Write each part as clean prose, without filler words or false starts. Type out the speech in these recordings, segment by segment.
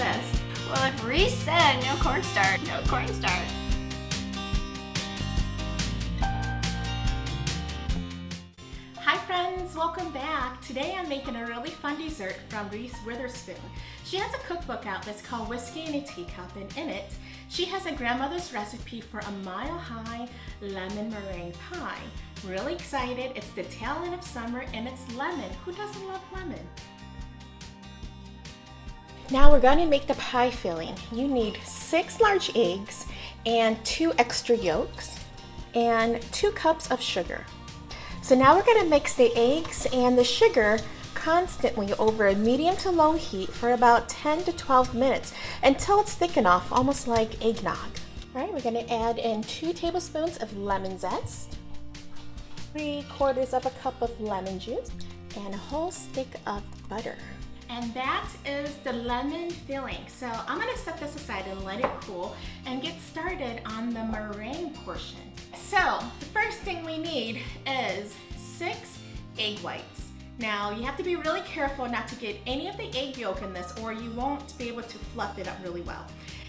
at this. Well, if Reese said no cornstarch, no cornstarch. Hi friends, welcome back. Today I'm making a really fun dessert from Reese Witherspoon. She has a cookbook out that's called Whiskey in a Teacup, and in it, she has a grandmother's recipe for a mile-high lemon meringue pie. Really excited, it's the tail end of summer and it's lemon. Who doesn't love lemon? Now we're going to make the pie filling. You need 6 large eggs and 2 extra yolks and 2 cups of sugar. So now we're going to mix the eggs and the sugar constantly over a medium to low heat for about 10 to 12 minutes until it's thick enough, almost like eggnog. All right, we're going to add in 2 tablespoons of lemon zest, 3/4 of a cup of lemon juice, and a whole stick of butter. And that is the lemon filling. So I'm going to set this aside and let it cool and get started on the meringue portion. So the first thing we need is 6 egg whites. Now you have to be really careful not to get any of the egg yolk in this or you won't be able to fluff it up really well.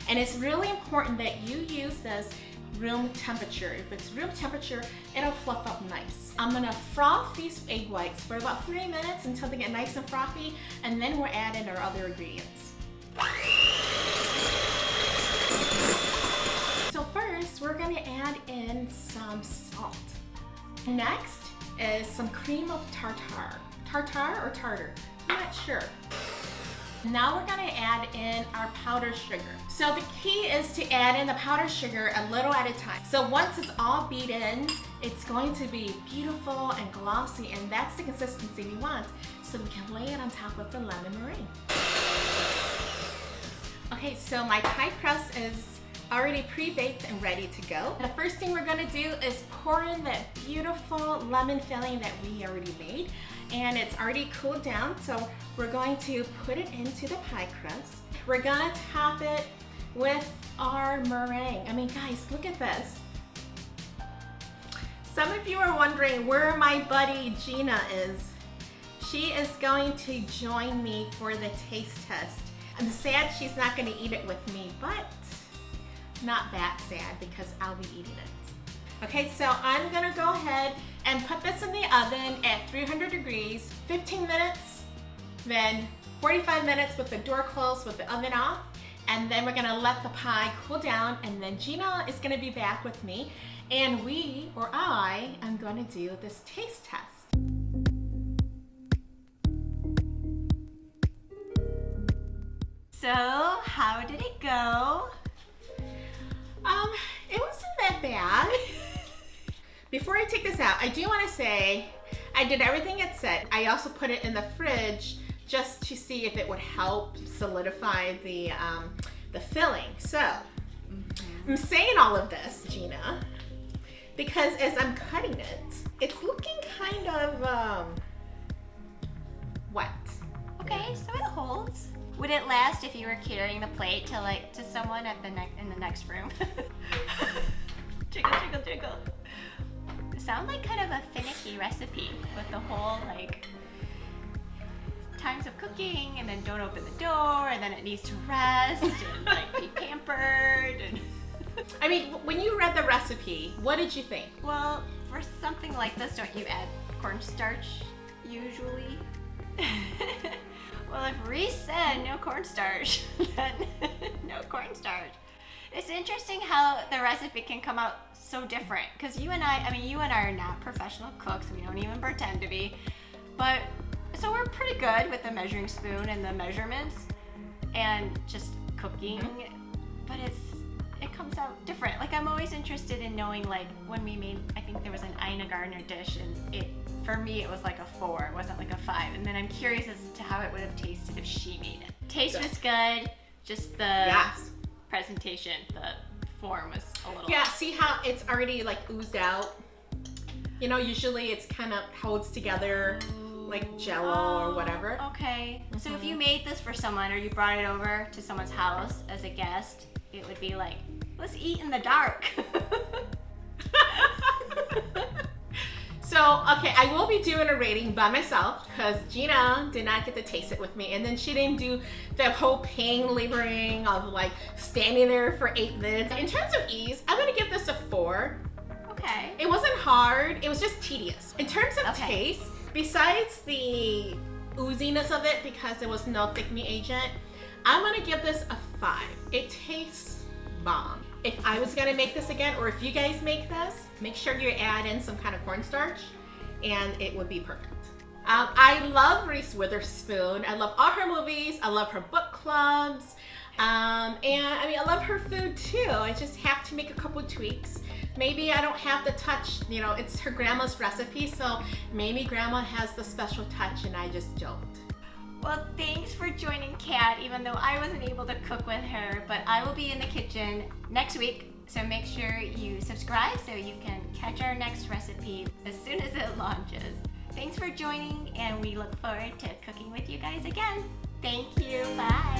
And it's really important that you use this room temperature. If it's room temperature, it'll fluff up nice. I'm gonna froth these egg whites for about 3 minutes until they get nice and frothy, and then we'll add in our other ingredients. So first, we're gonna add in some salt. Next is some cream of tartar. Tartar or tartar? I'm not sure. Now we're gonna add in our powdered sugar. So the key is to add in the powdered sugar a little at a time. So once it's all beat in, it's going to be beautiful and glossy, and that's the consistency we want, so we can lay it on top of the lemon meringue. Okay, so my pie crust is already pre-baked and ready to go. The first thing we're gonna do is pour in that beautiful lemon filling that we already made, and it's already cooled down, so we're going to put it into the pie crust. We're gonna top it with our meringue. I mean, guys, look at this. Some of you are wondering where my buddy Gina is. She is going to join me for the taste test. I'm sad she's not gonna eat it with me, but not that sad because I'll be eating it. Okay, so I'm gonna go ahead and put this in the oven at 300 degrees, 15 minutes, then 45 minutes with the door closed with the oven off, and then we're gonna let the pie cool down, and then Gina is gonna be back with me, and I am gonna do this taste test. So, how did it go? It wasn't that bad. Before I take this out, I do want to say I did everything it said. I also put it in the fridge just to see if it would help solidify the filling. So I'm saying all of this, Gina, because as I'm cutting it, it's looking kind of wet. Okay, so it holds. Would it last if you were carrying the plate to someone at in the next room? Jiggle, jiggle, jiggle. It sounds like kind of a finicky recipe with the whole times of cooking, and then don't open the door, and then it needs to rest and be pampered. And I mean, when you read the recipe, what did you think? well, for something like this, don't you add cornstarch usually? Well, if Reese said no cornstarch, then no cornstarch. It's interesting how the recipe can come out so different, because you and I are not professional cooks. We don't even pretend to be, but so we're pretty good with the measuring spoon and the measurements and just cooking, but it comes out different. Like, I'm always interested in knowing, like, when we made, I think there was an Ina Gardner dish, and for me it was like a 4, it wasn't like a 5, and then I'm curious as to how it would have tasted if she made it. Taste was good, just the presentation, the form was a little off. See how it's already oozed out? You know, usually it's kind of holds together like jello or whatever. Okay. So if you made this for someone, or you brought it over to someone's house as a guest, it would be like, let's eat in the dark. So So, okay, I will be doing a rating by myself because Gina did not get to taste it with me. And then she didn't do the whole pain laboring of like standing there for 8 minutes. In terms of ease, I'm gonna give this a 4. Okay. It wasn't hard, it was just tedious. In terms of taste, besides the ooziness of it because there was no thickening agent, I'm gonna give this a 5. It tastes bomb. If I was gonna make this again, or if you guys make this, make sure you add in some kind of cornstarch and it would be perfect. I love Reese Witherspoon. I love all her movies. I love her book clubs. And I mean, I love her food too. I just have to make a couple tweaks. Maybe I don't have the touch, you know, it's her grandma's recipe, so maybe grandma has the special touch and I just don't. Well, thanks for joining Kat, even though I wasn't able to cook with her, but I will be in the kitchen next week, so make sure you subscribe so you can catch our next recipe as soon as it launches. Thanks for joining, and we look forward to cooking with you guys again. Thank you, bye.